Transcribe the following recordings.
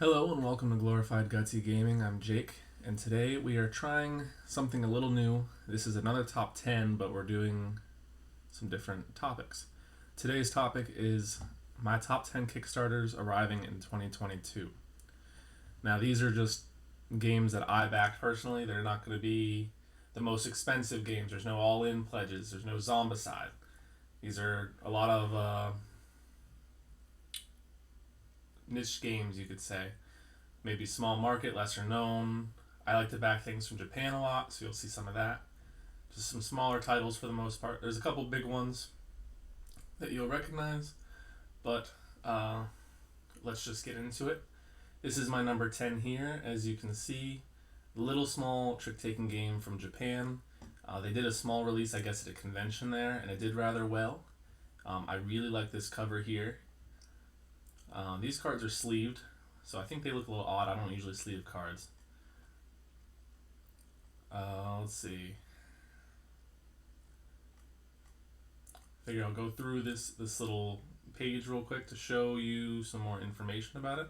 Hello and welcome to Glorified Gutsy Gaming. I'm Jake, and today we are trying something a little new. This is another top 10, but we're doing some different topics. Today's topic is my top 10 Kickstarters arriving in 2022. Now, these are just games that I backed personally. They're not going to be the most expensive games. There's no all-in pledges. There's no Zombicide. These are a lot of niche games, you could say. Maybe small market, lesser known. I like to back things from Japan a lot, so you'll see some of that. Just some smaller titles for the most part. There's a couple big ones that you'll recognize, but let's just get into it. This is my number 10 here. As you can see, little small trick-taking game from Japan. They did a small release, I guess, at a convention there, and it did rather well. I really like this cover here. These cards are sleeved, so I think they look a little odd. I don't usually sleeve cards. Let's see. Figure I'll go through this little page real quick to show you some more information about it.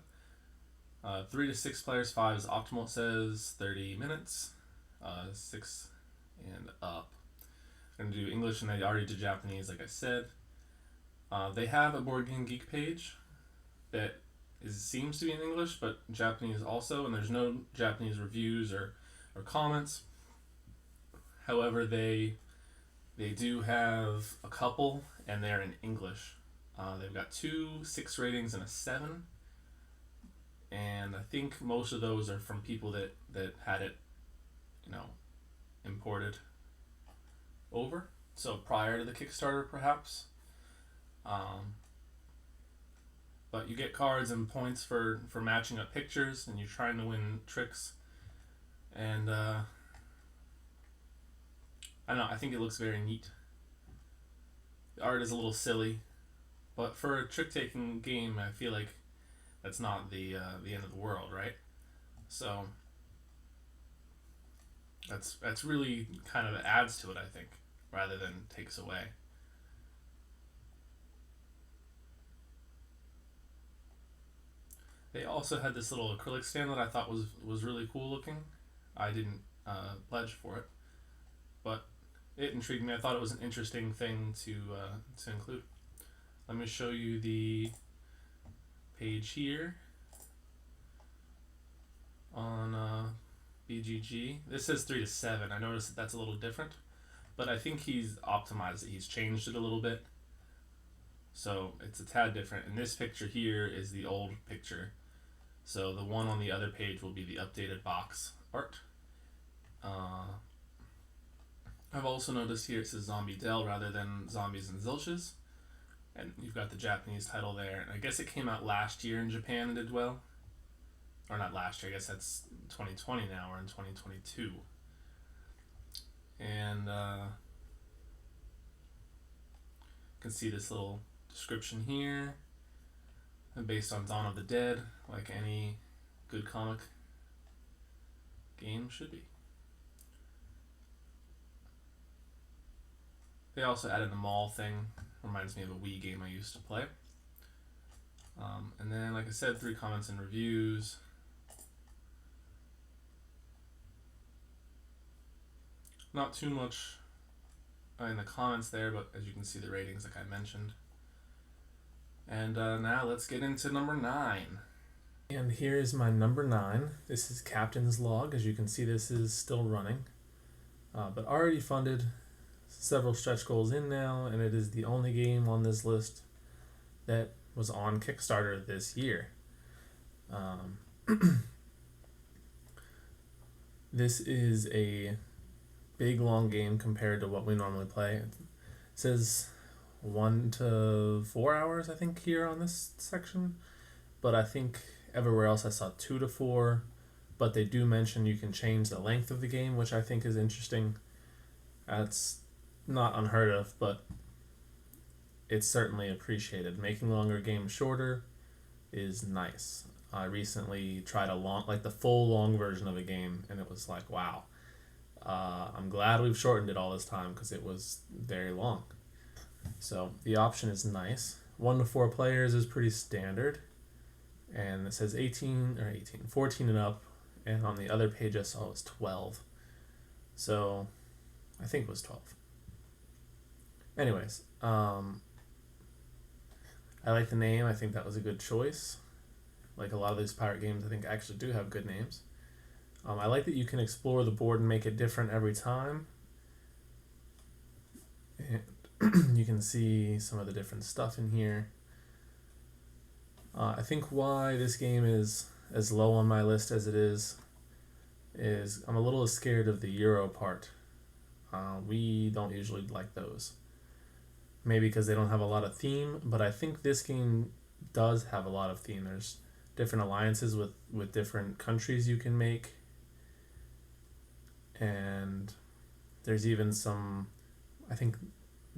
3 to 6 players, 5 is optimal, it says 30 minutes, 6 and up. I'm going to do English, and I already did Japanese, like I said. They have a Board Game Geek page that seems to be in English, but Japanese also, and there's no Japanese reviews or comments. However, they do have a couple, and they're in English. They've got 2 6 ratings and a 7, and I think most of those are from people that had it, imported over, so prior to the Kickstarter, perhaps. But you get cards and points for matching up pictures, and you're trying to win tricks. And I don't know, I think it looks very neat. The art is a little silly, but for a trick-taking game, I feel like that's not the end of the world, right? So that's really kind of adds to it, I think, rather than takes away. They also had this little acrylic stand that I thought was really cool looking. I didn't pledge for it, but it intrigued me. I thought it was an interesting thing to include. Let me show you the page here on BGG. This says 3 to 7. I noticed that's a little different, but I think he's optimized it. He's changed it a little bit, so it's a tad different. And this picture here is the old picture. So the one on the other page will be the updated box art. I've also noticed here it says Zombie Dell rather than Zombies and Zilches. And you've got the Japanese title there. And I guess it came out last year in Japan and did well. Or not last year, I guess that's 2020 now. We're in 2022. And you can see this little description here. Based on Dawn of the Dead, like any good comic game should be. They also added a mall thing. Reminds me of a Wii game I used to play. And then, like I said, 3 comments and reviews. Not too much in the comments there, but as you can see, the ratings, like I mentioned. And now let's get into number 9. And here is my number 9. This is Captain's Log. As you can see, this is still running, but already funded, several stretch goals in now, and it is the only game on this list that was on Kickstarter this year. This is a big long game compared to what we normally play. It says 1 to 4 hours, I think, here on this section, but I think everywhere else I saw 2 to 4, but they do mention you can change the length of the game, which I think is interesting. That's not unheard of, but it's certainly appreciated. Making longer games shorter is nice. I recently tried the full long version of a game, and it was like, wow. I'm glad we've shortened it all this time because it was very long. So the option is nice. 1 to 4 players is pretty standard. and it says 14 and up, and on the other page I saw it was 12. So I think it was 12. Anyways, I like the name. I think that was a good choice. Like a lot of these pirate games, I think actually do have good names. I like that you can explore the board and make it different every time. And you can see some of the different stuff in here. I think why this game is as low on my list as it is I'm a little scared of the Euro part. We don't usually like those. Maybe because they don't have a lot of theme, but I think this game does have a lot of theme. There's different alliances with different countries you can make. And there's even some, I think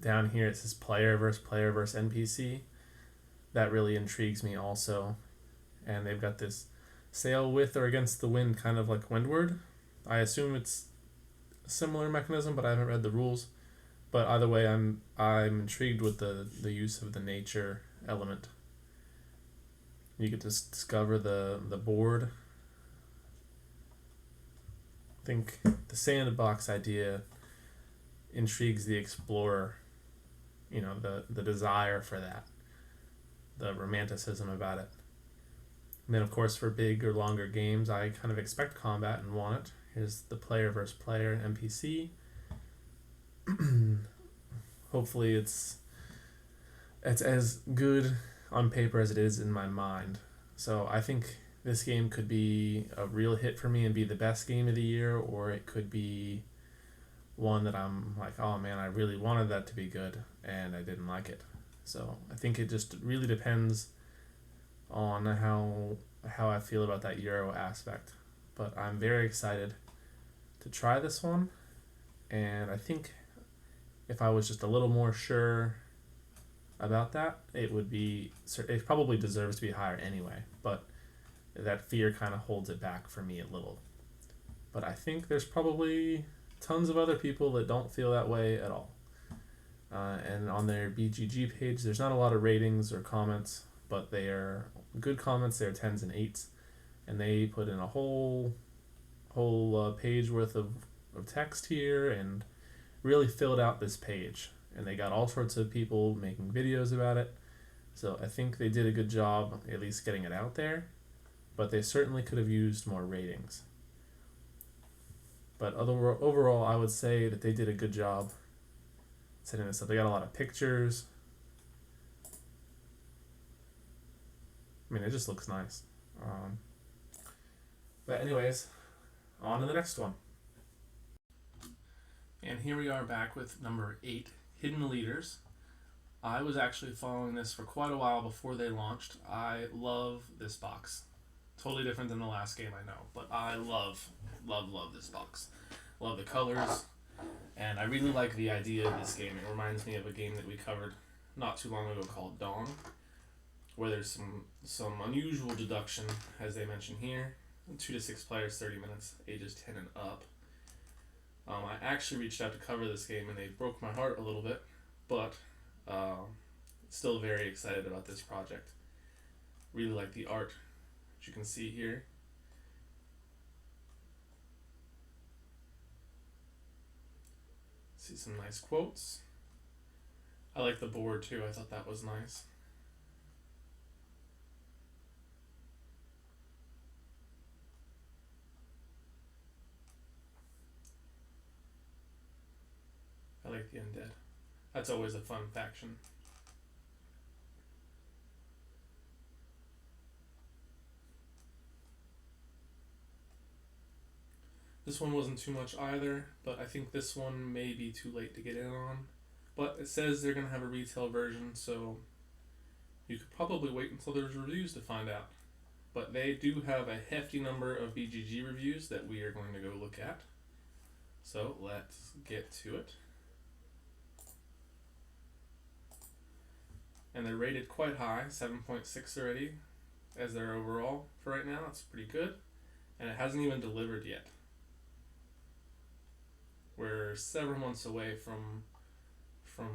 down here it says player versus NPC. That really intrigues me also. And they've got this sail with or against the wind, kind of like Windward. I assume it's a similar mechanism, but I haven't read the rules. But either way, I'm intrigued with the use of the nature element. You get to discover the board. I think the sandbox idea intrigues the explorer. You know, the desire for that, the romanticism about it. And then, of course, for big or longer games, I kind of expect combat and want it. Here's the player versus player NPC. Hopefully it's as good on paper as it is in my mind. So I think this game could be a real hit for me and be the best game of the year, or it could be one that I'm like, oh man, I really wanted that to be good and I didn't like it. So I think it just really depends on how I feel about that Euro aspect. But I'm very excited to try this one, and I think if I was just a little more sure about that, it probably deserves to be higher anyway, but that fear kind of holds it back for me a little. But I think there's probably tons of other people that don't feel that way at all. And on their BGG page, there's not a lot of ratings or comments, but they are good comments. They're 10s and 8s, and they put in a whole page worth of text here and really filled out this page. And they got all sorts of people making videos about it. So I think they did a good job at least getting it out there, but they certainly could have used more ratings. But overall, I would say that they did a good job setting this up. They got a lot of pictures. I mean, it just looks nice. But anyways, on to the next one. And here we are back with number 8, Hidden Leaders. I was actually following this for quite a while before they launched. I love this box. Totally different than the last game, I know, but I love this box. Love the colors, and I really like the idea of this game. It reminds me of a game that we covered not too long ago called Dawn, where there's some unusual deduction, as they mention here. 2 to 6 players, 30 minutes, ages 10 and up. I actually reached out to cover this game, and they broke my heart a little bit, but still very excited about this project. Really like the art, which you can see here. See some nice quotes. I like the board too. I thought that was nice. I like the undead. That's always a fun faction. This one wasn't too much either, but I think this one may be too late to get in on. But it says they're going to have a retail version, so you could probably wait until there's reviews to find out. But they do have a hefty number of BGG reviews that we are going to go look at. So let's get to it. And they're rated quite high, 7.6 already, as their overall for right now. It's pretty good. And it hasn't even delivered yet. We're several months away from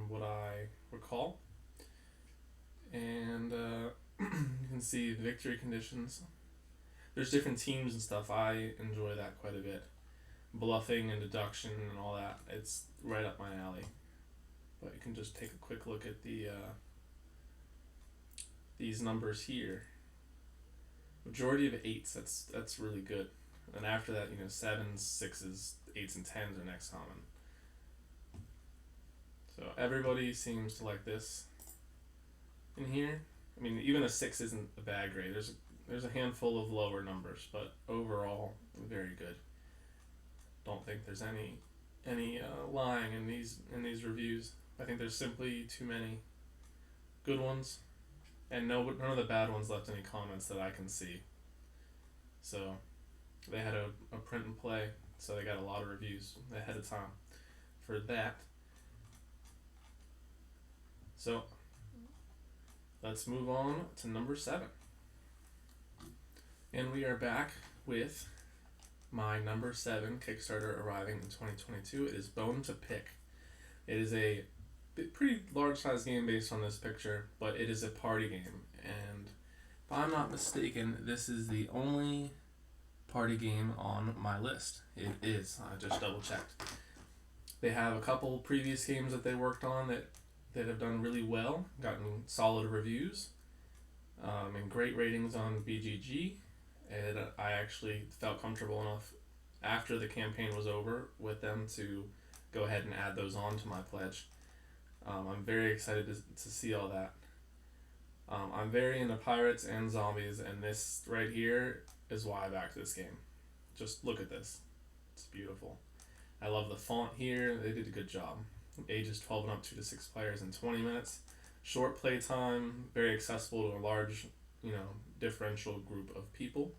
what I recall. And you can can see the victory conditions. There's different teams and stuff. I enjoy that quite a bit. Bluffing and deduction and all that. It's right up my alley. But you can just take a quick look at these numbers here. Majority of 8s. That's really good. And after that, 7s, 6s, 8s, and 10s are next common. So everybody seems to like this in here. I mean, even a 6 isn't a bad grade. There's a handful of lower numbers, but overall, very good. Don't think there's any lying in these reviews. I think there's simply too many good ones, and none of the bad ones left any comments that I can see. So they had a print and play, so they got a lot of reviews ahead of time for that. So let's move on to number 7. And we are back with my number 7 Kickstarter arriving in 2022. It is Bone to Pick. It is a pretty large size game based on this picture, but it is a party game. And if I'm not mistaken, this is the only party game on my list. It is. I just double checked. They have a couple previous games that they worked on that have done really well, gotten solid reviews, and great ratings on BGG. And I actually felt comfortable enough after the campaign was over with them to go ahead and add those on to my pledge. I'm very excited to see all that. I'm very into pirates and zombies, and this right here is why I backed this game. Just look at this. It's beautiful. I love the font here. They did a good job. Ages 12 and up, 2 to 6 players in 20 minutes. Short play time, very accessible to a large, differential group of people.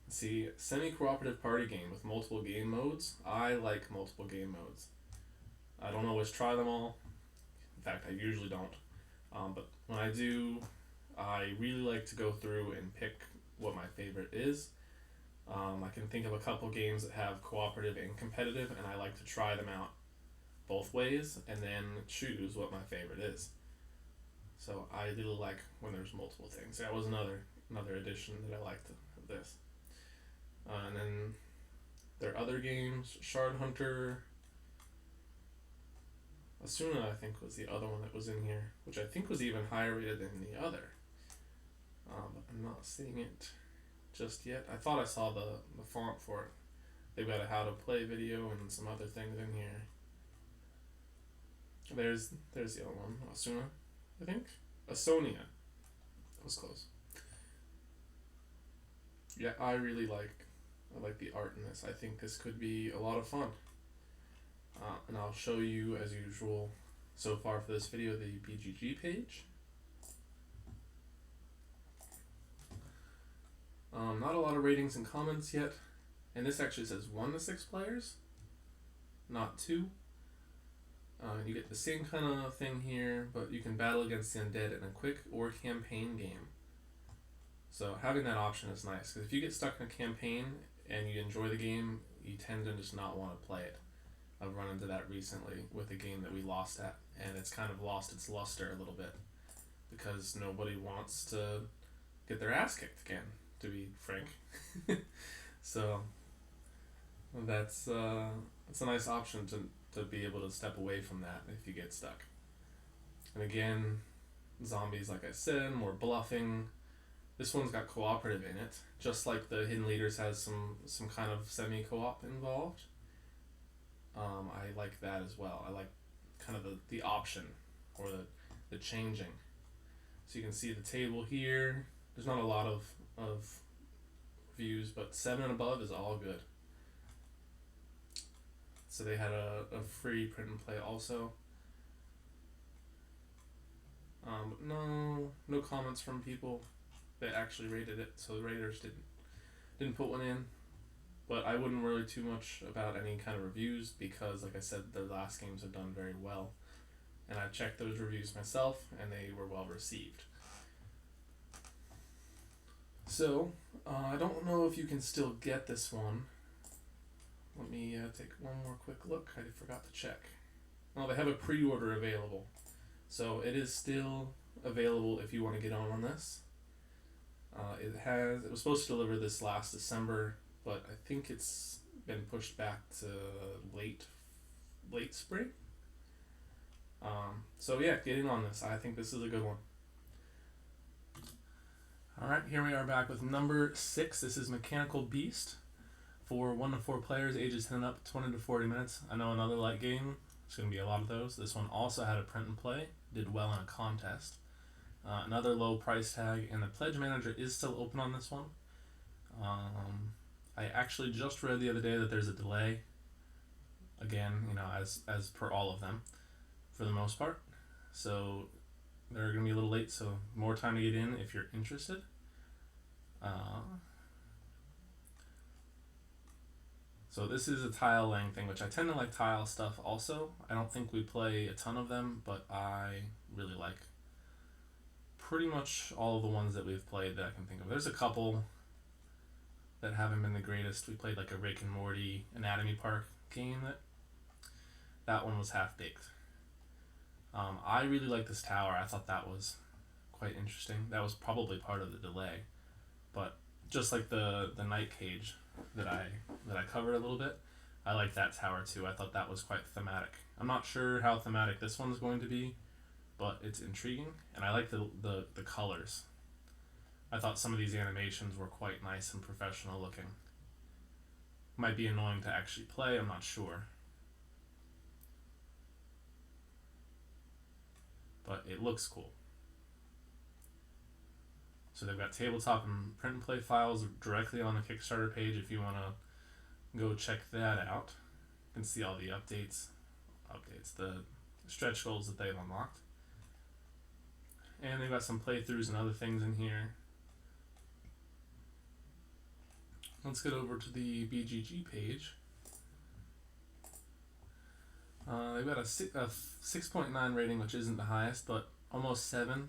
See, semi-cooperative party game with multiple game modes. I like multiple game modes. I don't always try them all. In fact, I usually don't. But when I do, I really like to go through and pick what my favorite is. I can think of a couple games that have cooperative and competitive, and I like to try them out both ways and then choose what my favorite is. So I really like when there's multiple things. That was another addition that I liked of this. And then there are other games. Shard Hunter. Asuna, I think, was the other one that was in here, which I think was even higher rated than the other. But I'm not seeing it just yet. I thought I saw the font for it. They've got a how to play video and some other things in here. There's the other one. Asuna, I think. Asonia. That was close. Yeah, I really like the art in this. I think this could be a lot of fun. And I'll show you, as usual, so far for this video, the BGG page. Not a lot of ratings and comments yet. And this actually says 1 to 6 players, not 2. You get the same kind of thing here, but you can battle against the undead in a quick or campaign game. So having that option is nice, because if you get stuck in a campaign and you enjoy the game, you tend to just not want to play it. I've run into that recently with a game that we lost at, and it's kind of lost its luster a little bit because nobody wants to get their ass kicked again, to be frank. So that's a nice option to be able to step away from that if you get stuck. And again, zombies, like I said, more bluffing. This one's got cooperative in it, just like the Hidden Leaders has some kind of semi-co-op involved. I like that as well. I like kind of the option or the changing. So you can see the table here. There's not a lot of views, but 7 and above is all good. So they had a free print and play also. No comments from people that actually rated it, so the raters didn't put one in. But I wouldn't worry too much about any kind of reviews because, like I said, the last games have done very well. And I checked those reviews myself, and they were well received. So, I don't know if you can still get this one. Let me take one more quick look. I forgot to check. Oh, they have a pre-order available. So it is still available if you want to get on this. It was supposed to deliver this last December, but I think it's been pushed back to late spring. So yeah, getting on this. I think this is a good one. Alright, here we are back with number 6. This is Mechanical Beast for 1 to 4 players, ages 10 and up, 20 to 40 minutes. I know another light game. There's going to be a lot of those. This one also had a print and play. Did well in a contest. Another low price tag, and the pledge manager is still open on this one. I actually just read the other day that there's a delay. Again, as per all of them, for the most part. So they're going to be a little late, so more time to get in if you're interested. So this is a tile laying thing, which I tend to like tile stuff also. I don't think we play a ton of them, but I really like pretty much all of the ones that we've played that I can think of. There's a couple that haven't been the greatest. We played like a Rick and Morty Anatomy Park game that one was half-baked. I really like this tower. I thought that was quite interesting. That was probably part of the delay, but just like the night cage that I covered a little bit, I like that tower too. I thought that was quite thematic. I'm not sure how thematic this one's going to be, but it's intriguing, and I like the colors. I thought some of these animations were quite nice and professional looking. Might be annoying to actually play, I'm not sure. But it looks cool. So they've got tabletop and print and play files directly on the Kickstarter page if you want to go check that out. You can see all the updates, the stretch goals that they've unlocked. And they've got some playthroughs and other things in here. Let's get over to the BGG page. They've got a 6.9 rating, which isn't the highest, but almost 7,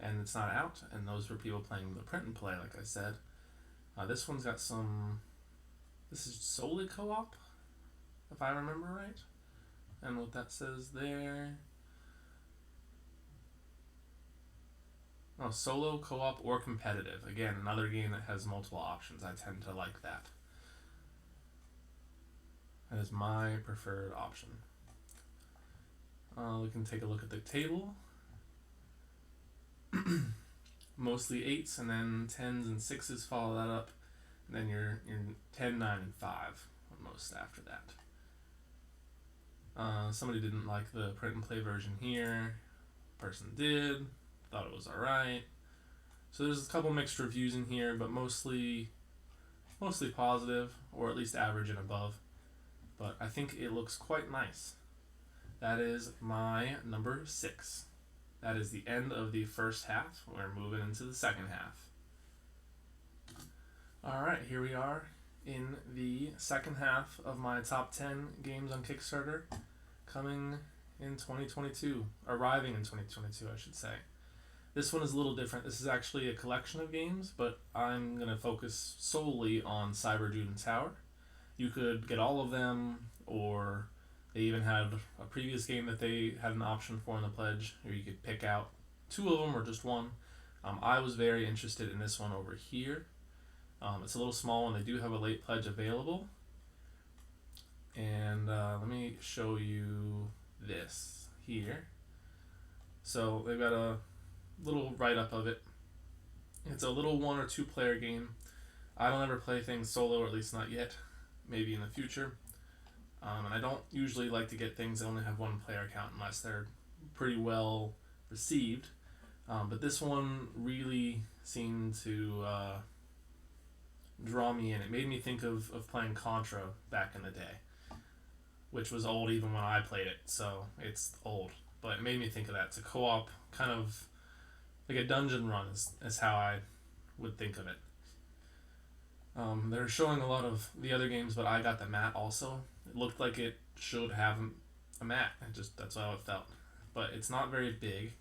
and it's not out, and those were people playing the print and play, like I said. This one's got some... This is solely co-op, if I remember right. And what that says there... Oh, solo, co-op, or competitive. Again, another game that has multiple options. I tend to like that. That is my preferred option. We can take a look at the table. Mostly 8s, and then 10s and 6s follow that up. And then your 10, 9, and 5 most after that. Somebody didn't like the print and play version here. Person did. Thought it was alright. So there's a couple mixed reviews in here, but mostly positive, or at least average and above. But I think it looks quite nice. That is my number 6. That is the end of the first half. We're moving into the second half. Alright, here we are in the second half of my top 10 games on Kickstarter, coming in 2022, arriving in 2022 I should say. This one is a little different. This is actually a collection of games, but I'm going to focus solely on Cyber Juden Tower. You could get all of them, or they even had a previous game that they had an option for in the pledge, or you could pick out 2 of them or just one. I was very interested in this one over here. It's a little small one. They do have a late pledge available. And let me show you this here. So they've got a little write-up of it. It's a little 1 or 2 player game. I don't ever play things solo, or at least not yet. Maybe in the future. And I don't usually like to get things that only have 1 player count unless they're pretty well received. But this one really seemed to draw me in. It made me think of playing Contra back in the day, which was old even when I played it, so it's old. But it made me think of that. It's a co-op, kind of like a dungeon run is how I would think of it. They're showing a lot of the other games, but I got the mat also. It looked like it should have a mat. That's how it felt. But it's not very big.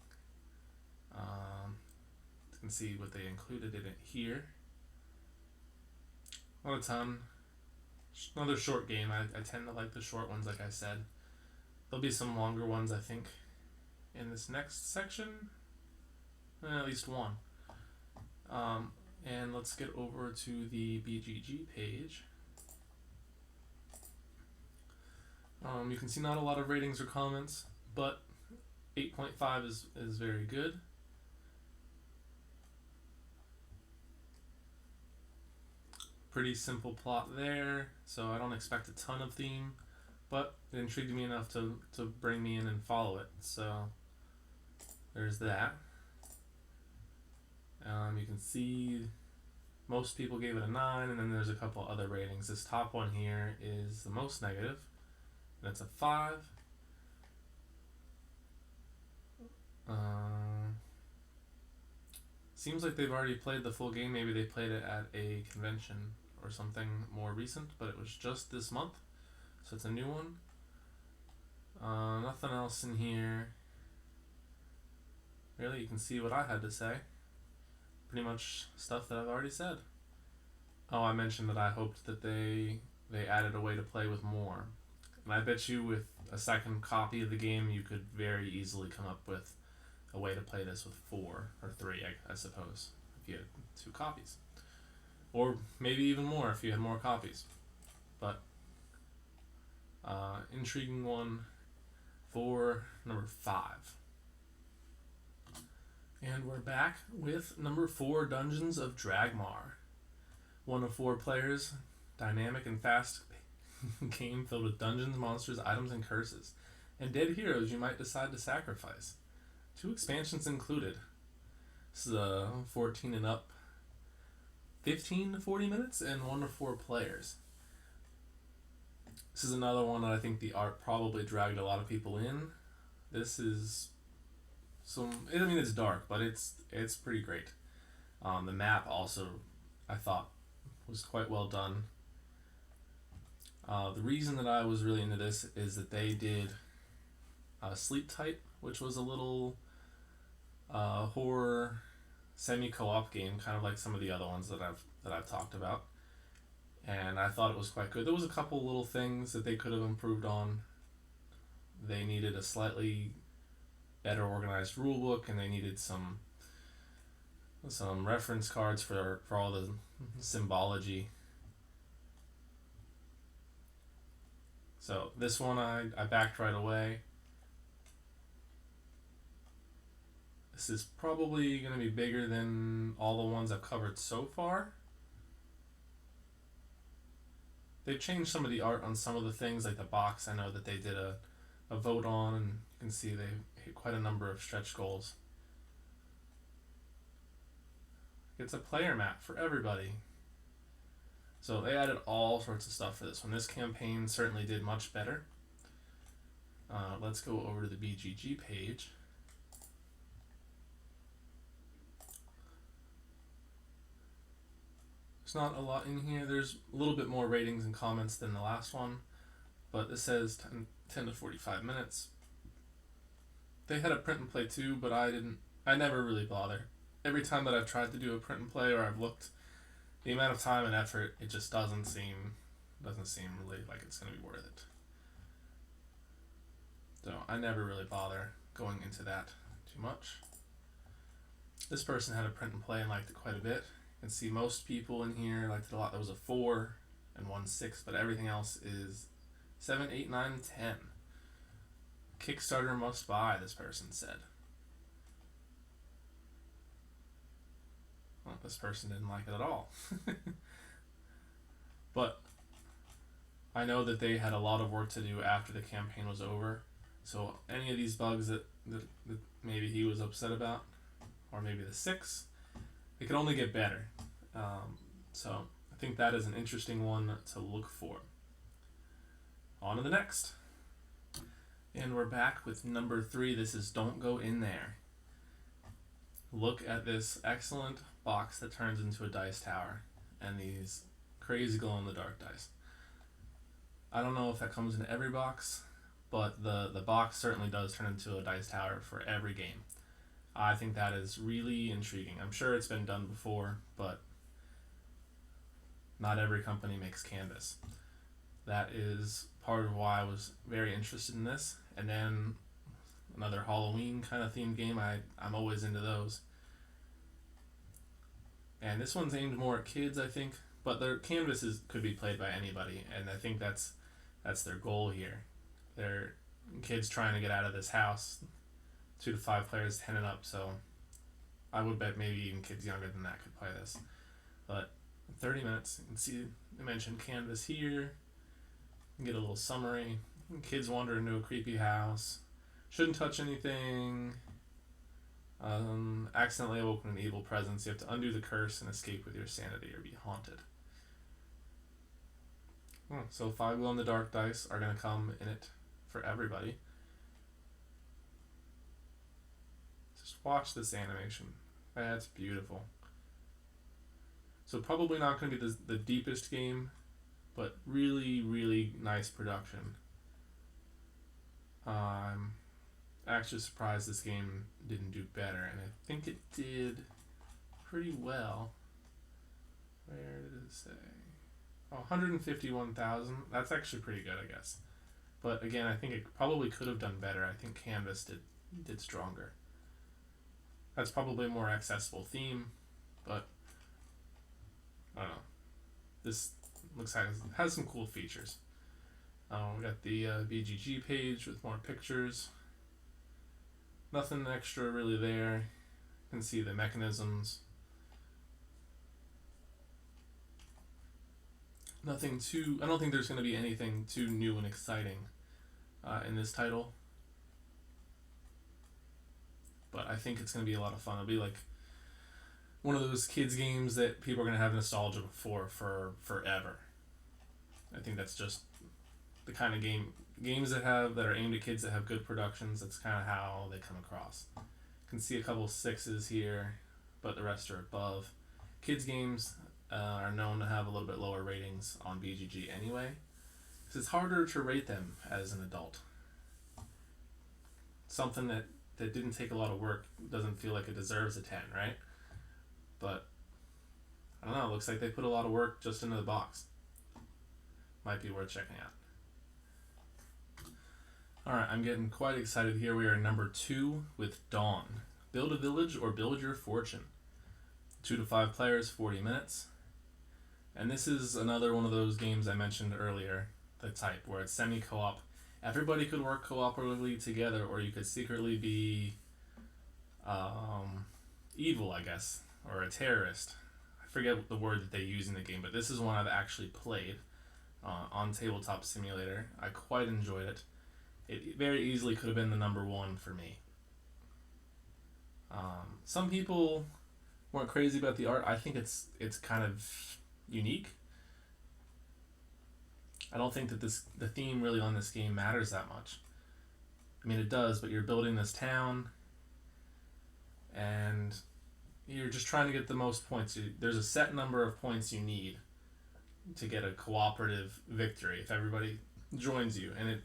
You can see what they included in it here. Not a ton. Another short game. I tend to like the short ones, like I said. There'll be some longer ones, I think, in this next section. At least one. And let's get over to the BGG page. You can see not a lot of ratings or comments, but 8.5 is very good. Pretty simple plot there, so I don't expect a ton of theme, but it intrigued me enough to bring me in and follow it, so there's that. You can see most people gave it a 9, and then there's a couple other ratings. This top one here is the most negative, and it's a 5. Seems like they've already played the full game. Maybe they played it at a convention or something more recent, but it was just this month, so it's a new one. Nothing else in here. Really, you can see what I had to say. Pretty much stuff that I've already said. Oh, I mentioned that I hoped that they added a way to play with more. And I bet you with a second copy of the game, you could very easily come up with a way to play this with 4 or 3, I suppose, if you had 2 copies. Or maybe even more if you had more copies. But, intriguing one for number 5. And we're back with number 4, Dungeons of Dragmar. 1 of 4 players, dynamic and fast game filled with dungeons, monsters, items, and curses, and dead heroes you might decide to sacrifice. 2 expansions included. This is a 14 and up, 15 to 40 minutes, and 1 to 4 players. This is another one that I think the art probably dragged a lot of people in. This is it's dark, but it's pretty great. The map also, I thought, was quite well done. The reason that I was really into this is that they did Sleep Tight, which was a little horror semi-co-op game, kind of like some of the other ones that I've talked about, and I thought it was quite good. There was a couple little things that they could have improved on. They needed a slightly better organized rulebook, and they needed some reference cards for all the symbology. So this one I backed right away. This is probably going to be bigger than all the ones I've covered so far. They've changed some of the art on some of the things, like the box. I know that they did a vote on, and you can see they hit quite a number of stretch goals. It's a player map for everybody. So they added all sorts of stuff for this one. This campaign certainly did much better. Let's go over to the BGG page. There's not a lot in here. There's a little bit more ratings and comments than the last one, but this says 10 to 45 minutes. They had a print and play too, but I never really bother. Every time that I've tried to do a print and play, or I've looked, the amount of time and effort, it just doesn't seem really like it's going to be worth it. So I never really bother going into that too much. This person had a print and play and liked it quite a bit. You can see most people in here liked it a lot. There was a 4 and 1 6, but everything else is 7, 8, 9, 10. Kickstarter must buy, this person said. Well, this person didn't like it at all. But I know that they had a lot of work to do after the campaign was over. So any of these bugs that maybe he was upset about, or maybe the 6, it could only get better. So I think that is an interesting one to look for. On to the next. And we're back with number 3. This is Don't Go In There. Look at this excellent box that turns into a dice tower and these crazy glow-in-the-dark dice. I don't know if that comes in every box, but the box certainly does turn into a dice tower for every game. I think that is really intriguing. I'm sure it's been done before, but not every company makes canvas. That is part of why I was very interested in this. And then another Halloween kind of themed game, I'm always into those. And this one's aimed more at kids, I think, but their canvases could be played by anybody, and I think that's their goal here. They're kids trying to get out of this house, 2 to 5 players, 10 and up. So I would bet maybe even kids younger than that could play this. But 30 minutes, you can see I mentioned canvas here. You get a little summary. Kids wander into a creepy house. Shouldn't touch anything. Accidentally awoken an evil presence. You have to undo the curse and escape with your sanity or be haunted. So 5 glow-in-the-dark dice are going to come in it for everybody. Just watch this animation. That's beautiful. So probably not going to be the deepest game, but really, really nice production. I'm actually surprised this game didn't do better, and I think it did pretty well. Where did it say? 151,000. That's actually pretty good, I guess. But again, I think it probably could have done better. I think Canvas did stronger. That's probably a more accessible theme, but I don't know. This looks like it has some cool features. We got the BGG page with more pictures. Nothing extra really there. You can see the mechanisms. Nothing too. I don't think there's going to be anything too new and exciting in this title. But I think it's going to be a lot of fun. It'll be like one of those kids games that people are going to have nostalgia for forever. I think that's just the kind of games that are aimed at kids that have good productions. That's kind of how they come across. You can see a couple 6s here, but the rest are above. Kids games are known to have a little bit lower ratings on BGG anyway, because it's harder to rate them as an adult. Something that didn't take a lot of work doesn't feel like it deserves a 10, right? But I don't know, it looks like they put a lot of work just into the box. Might be worth checking out. Alright, I'm getting quite excited here. We are number 2 with Dawn. Build a village or build your fortune. 2 to 5 players, 40 minutes. And this is another one of those games I mentioned earlier, the type where it's semi-co-op. Everybody could work cooperatively together, or you could secretly be evil, I guess, or a terrorist. I forget the word that they use in the game, but this is one I've actually played on Tabletop Simulator. I quite enjoyed it. It very easily could have been the number 1 for me. Some people weren't crazy about the art. I think it's kind of unique. I don't think that the theme really on this game matters that much. I mean, it does, but you're building this town, and you're just trying to get the most points. There's a set number of points you need to get a cooperative victory if everybody joins you. And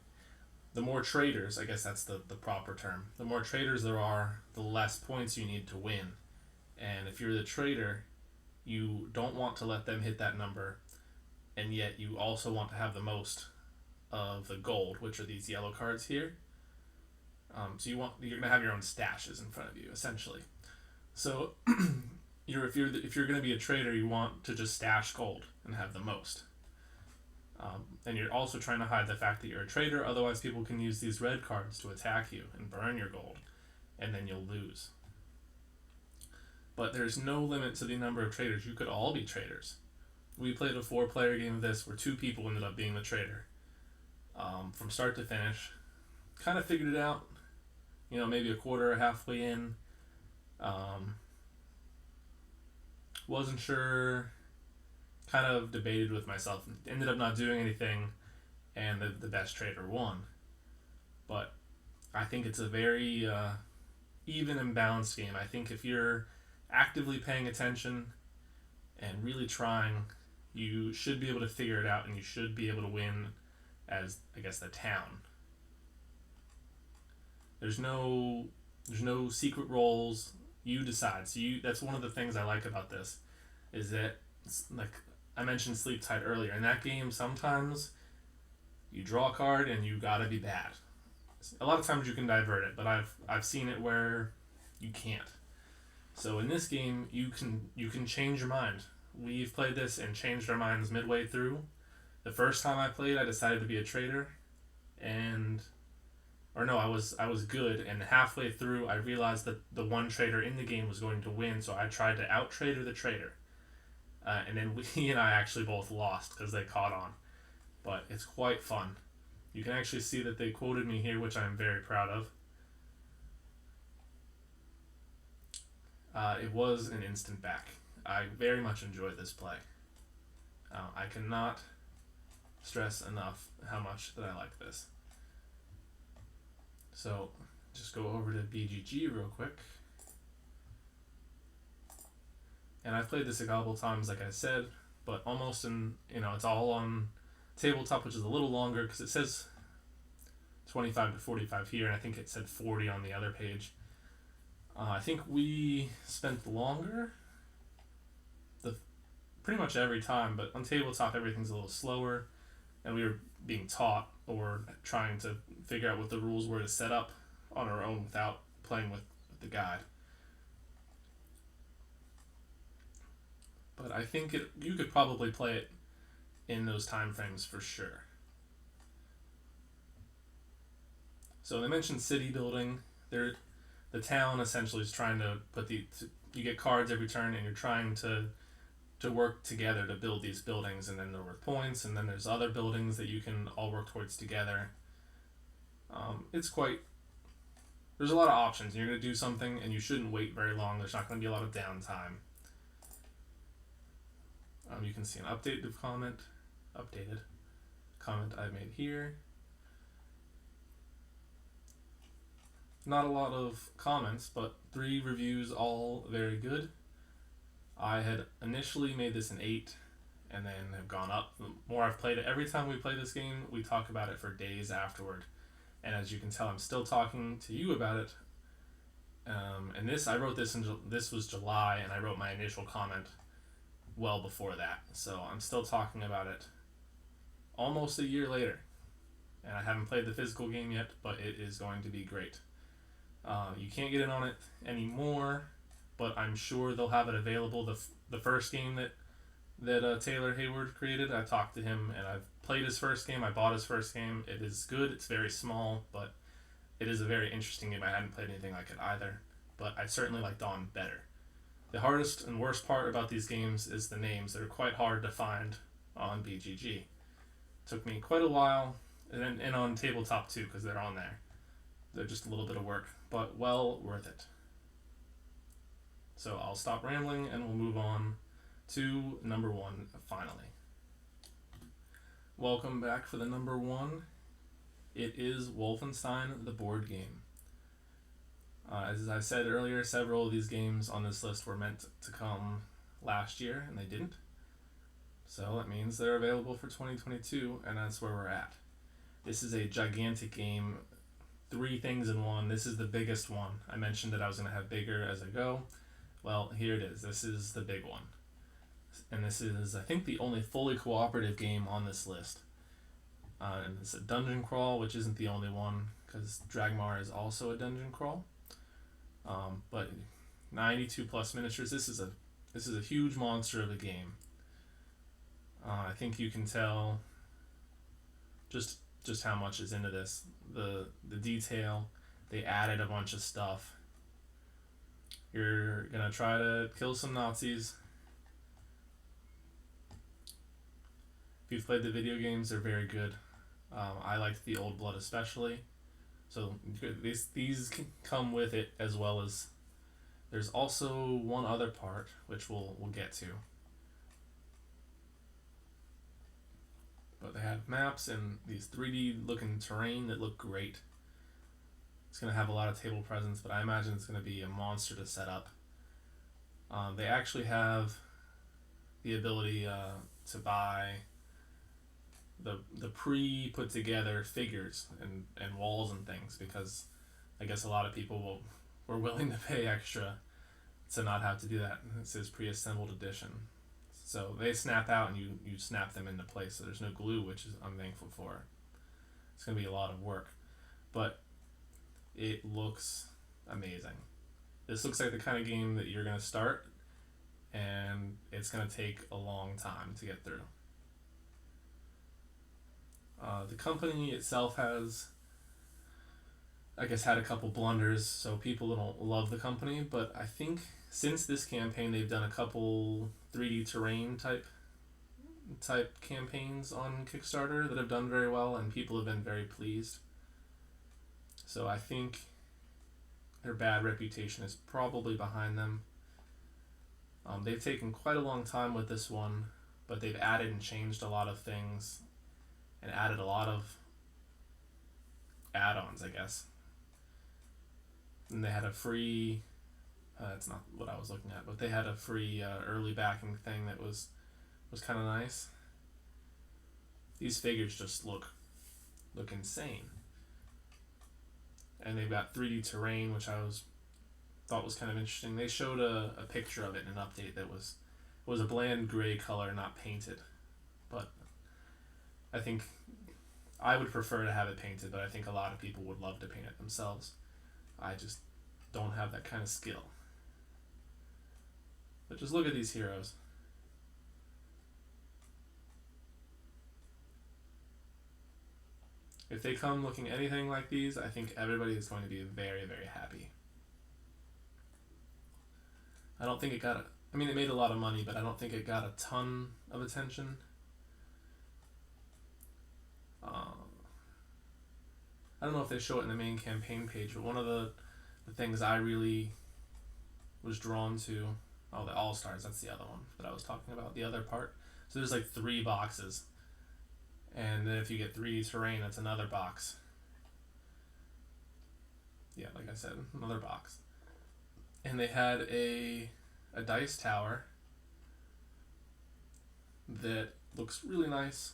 the more traders, I guess that's the proper term, the more traders there are, the less points you need to win. And if you're the trader, you don't want to let them hit that number, and yet you also want to have the most of the gold, which are these yellow cards here. So you're going to have your own stashes in front of you, essentially. So if you're going to be a trader, you want to just stash gold and have the most. And you're also trying to hide the fact that you're a trader, otherwise people can use these red cards to attack you and burn your gold, and then you'll lose. But there's no limit to the number of traders. You could all be traders. We played a 4-player game of this where 2 people ended up being the trader. From start to finish. Kind of figured it out, maybe a quarter or halfway in. Wasn't sure. Kind of debated with myself. Ended up not doing anything, and the best trader won. But I think it's a very even and balanced game. I think if you're actively paying attention and really trying, you should be able to figure it out, and you should be able to win as, I guess, the town. There's no secret roles. You decide. So that's one of the things I like about this, is that, like I mentioned Sleep Tight earlier. In that game, sometimes you draw a card and you gotta be bad. A lot of times you can divert it, but I've seen it where you can't. So in this game, you can change your mind. We've played this and changed our minds midway through. The first time I played, I decided to be a traitor, and or no, I was good, and halfway through, I realized that the one traitor in the game was going to win, so I tried to out traitor the traitor, and then he and I actually both lost because they caught on. But it's quite fun. You can actually see that they quoted me here, which I'm very proud of. It was an instant back. I very much enjoyed this play. I cannot stress enough how much that I like this. So, just go over to BGG real quick. And I've played this a couple times, like I said, but almost it's all on tabletop, which is a little longer because it says 25 to 45 here, and I think it said 40 on the other page. I think we spent longer pretty much every time, but on tabletop everything's a little slower, and we were being taught or trying to figure out what the rules were to set up on our own without playing with the guide. But I think you could probably play it in those time frames for sure. So they mentioned city building. The town essentially is trying to you get cards every turn, and you're trying to work together to build these buildings, and then there were points, and then there's other buildings that you can all work towards together. There's a lot of options. You're going to do something, and you shouldn't wait very long. There's not going to be a lot of downtime. You can see an updated comment I made here. Not a lot of comments, but 3 reviews, all very good. I had initially made this an 8, and then have gone up. The more I've played it, every time we play this game, we talk about it for days afterward. And as you can tell, I'm still talking to you about it. And I wrote this this was July, and I wrote my initial comment well before that. So I'm still talking about it almost a year later. And I haven't played the physical game yet, but it is going to be great. You can't get in on it anymore, but I'm sure they'll have it available. The first game that Taylor Hayward created, I talked to him, and I've played his first game. I bought his first game. It is good. It's very small, but it is a very interesting game. I hadn't played anything like it either, but I certainly like Dawn better. The hardest and worst part about these games is the names. They're quite hard to find on BGG. It took me quite a while, and on tabletop too, because they're on there. They're just a little bit of work, but well worth it. So I'll stop rambling, and we'll move on to number 1 finally. Welcome back for the number 1. It is Wolfenstein, the board game. As I said earlier, several of these games on this list were meant to come last year, and they didn't. So that means they're available for 2022, and that's where we're at. This is a gigantic game, 3 things in one. This is the biggest one. I mentioned that I was going to have bigger as I go. Well, here it is. This is the big one. And this is, I think, the only fully cooperative game on this list. And it's a dungeon crawl, which isn't the only one, because Dragmar is also a dungeon crawl. But 92 plus miniatures. This is a huge monster of a game. I think you can tell just how much is into this. The detail. They added a bunch of stuff. You're gonna try to kill some Nazis. If you've played the video games, they're very good. I liked the Old Blood especially. So these come with it, as well as there's also one other part which we'll get to. But they have maps and these 3D looking terrain that look great. It's going to have a lot of table presence, but I imagine it's going to be a monster to set up. They actually have the ability to buy the pre-put together figures and walls and things, because I guess a lot of people were willing to pay extra to not have to do that. It says pre-assembled edition. So they snap out and you snap them into place, so there's no glue, which I'm thankful for. It's going to be a lot of work, but it looks amazing. this looks like the kind of game that you're going to start, and it's going to take a long time to get through. The company itself has, I guess, had a couple blunders, so people don't love the company, but I think since this campaign they've done a couple 3D terrain type campaigns on Kickstarter that have done very well, and people have been very pleased. So I think their bad reputation is probably behind them. They've taken quite a long time with this one, but they've added and changed a lot of things and added a lot of add-ons, I guess. And they had a free, that's not what I was looking at, but they had a free early backing thing that was kind of nice. These figures just look insane. And they've got 3D terrain, which thought was kind of interesting. They showed a picture of it in an update that was a bland gray color, not painted. But I think I would prefer to have it painted, but I think a lot of people would love to paint it themselves. I just don't have that kind of skill. But just look at these heroes. If they come looking anything like these, I think everybody is going to be very, very happy. I don't think it got it made a lot of money, but I don't think it got a ton of attention. I don't know if they show it in the main campaign page, but one of the things I really was drawn to, the All-Stars, that's the other one that I was talking about, the other part. So there's like 3 boxes. And then if you get 3D terrain, that's another box. Yeah, like I said, another box. And they had a dice tower that looks really nice.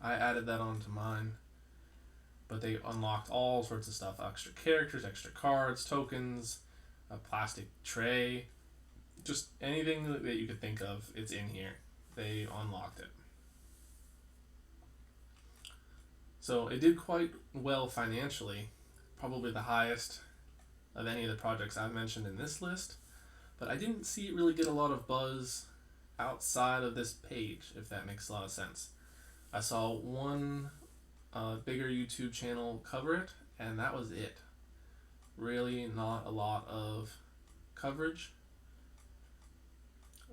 I added that onto mine. But they unlocked all sorts of stuff. Extra characters, extra cards, tokens, a plastic tray. Just anything that you could think of, it's in here. They unlocked it. So it did quite well financially, probably the highest of any of the projects I've mentioned in this list, but I didn't see it really get a lot of buzz outside of this page, if that makes a lot of sense. I saw one bigger YouTube channel cover it, and that was it. Really not a lot of coverage.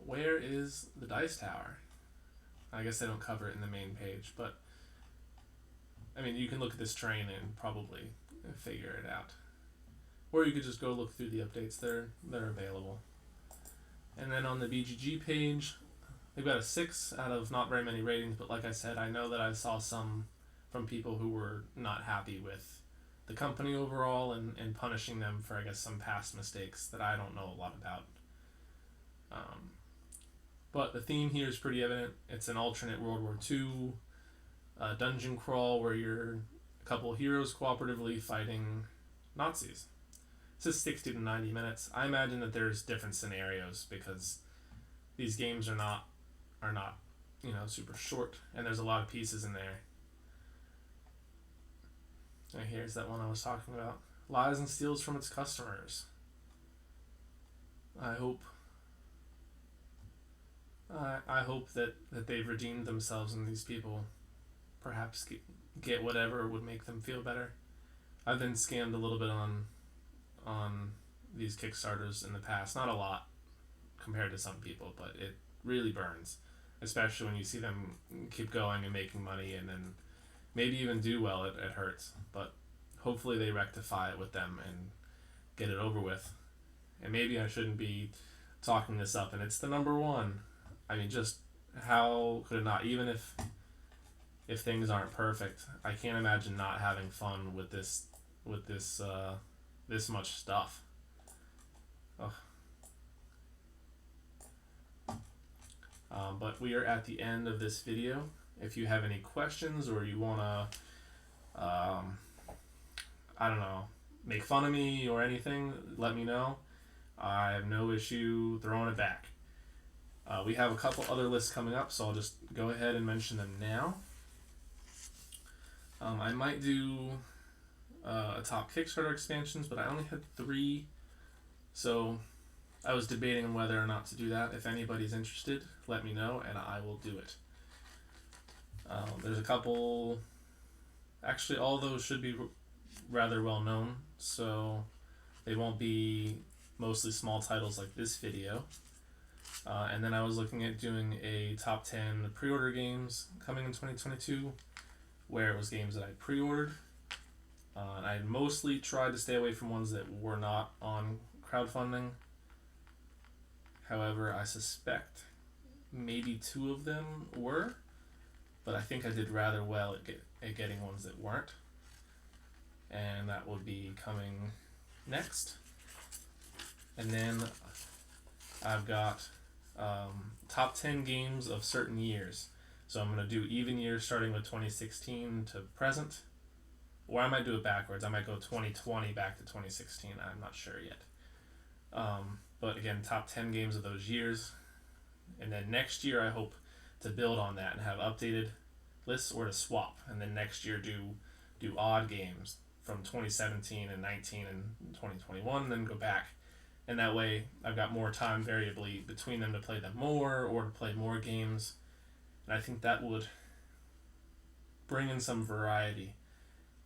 Where is the dice tower? I guess they don't cover it in the main page, but you can look at this train and probably figure it out. Or you could just go look through the updates. They're available. And then on the BGG page, they've got a 6 out of not very many ratings, but like I said, I know that I saw some from people who were not happy with the company overall and punishing them for, I guess, some past mistakes that I don't know a lot about. But the theme here is pretty evident. It's an alternate World War II dungeon crawl where you're a couple of heroes cooperatively fighting Nazis. It says 60 to 90 minutes. I imagine that there's different scenarios because these games are not super short, and there's a lot of pieces in there. And here's that one I was talking about. Lies and steals from its customers. I hope that they've redeemed themselves and these people perhaps get whatever would make them feel better. I've been scammed a little bit on these Kickstarters in the past. Not a lot compared to some people, but it really burns. Especially when you see them keep going and making money and then maybe even do well, it hurts. But hopefully they rectify it with them and get it over with. And maybe I shouldn't be talking this up, and it's the number one. Just how could it not? Even if things aren't perfect, I can't imagine not having fun with this much stuff. Ugh. But we are at the end of this video. If you have any questions or you wanna, make fun of me or anything, let me know. I have no issue throwing it back. We have a couple other lists coming up, so I'll just go ahead and mention them now. I might do a top Kickstarter expansions, but I only had 3 So I was debating whether or not to do that. If anybody's interested, let me know and I will do it. There's a couple. Actually, all those should be rather well known, so they won't be mostly small titles like this video. And then I was looking at doing a top 10 pre-order games coming in 2022, where it was games that I pre-ordered. And I mostly tried to stay away from ones that were not on crowdfunding. However, I suspect maybe 2 of them were, but I think I did rather well at getting ones that weren't. And that will be coming next. And then I've got top 10 games of certain years. So I'm going to do even years starting with 2016 to present. Or I might do it backwards. I might go 2020 back to 2016. I'm not sure yet. But again, top 10 games of those years. And then next year I hope to build on that and have updated lists, or to swap. And then next year do odd games from 2017 and 19 and 2021, and then go back. And that way I've got more time variably between them to play them more or to play more games. And I think that would bring in some variety.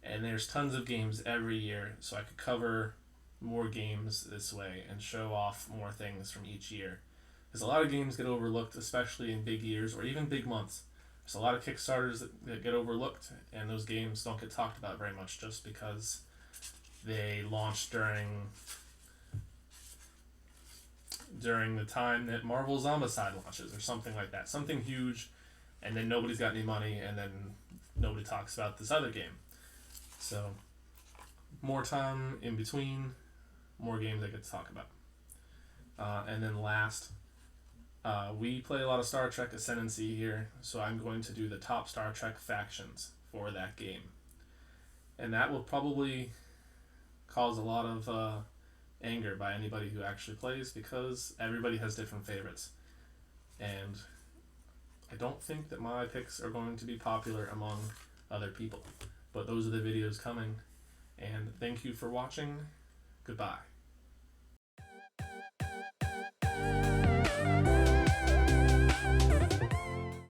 And there's tons of games every year, so I could cover more games this way and show off more things from each year. Because a lot of games get overlooked, especially in big years or even big months. There's a lot of Kickstarters that get overlooked, and those games don't get talked about very much just because they launched during the time that Marvel Zombicide launches or something like that. Something huge, and then nobody's got any money, and then nobody talks about this other game. So, more time in between, more games I get to talk about. And then last, we play a lot of Star Trek Ascendancy here, so I'm going to do the top Star Trek factions for that game. And that will probably cause a lot of anger by anybody who actually plays, because everybody has different favorites. And I don't think that my picks are going to be popular among other people. But those are the videos coming. And thank you for watching. Goodbye.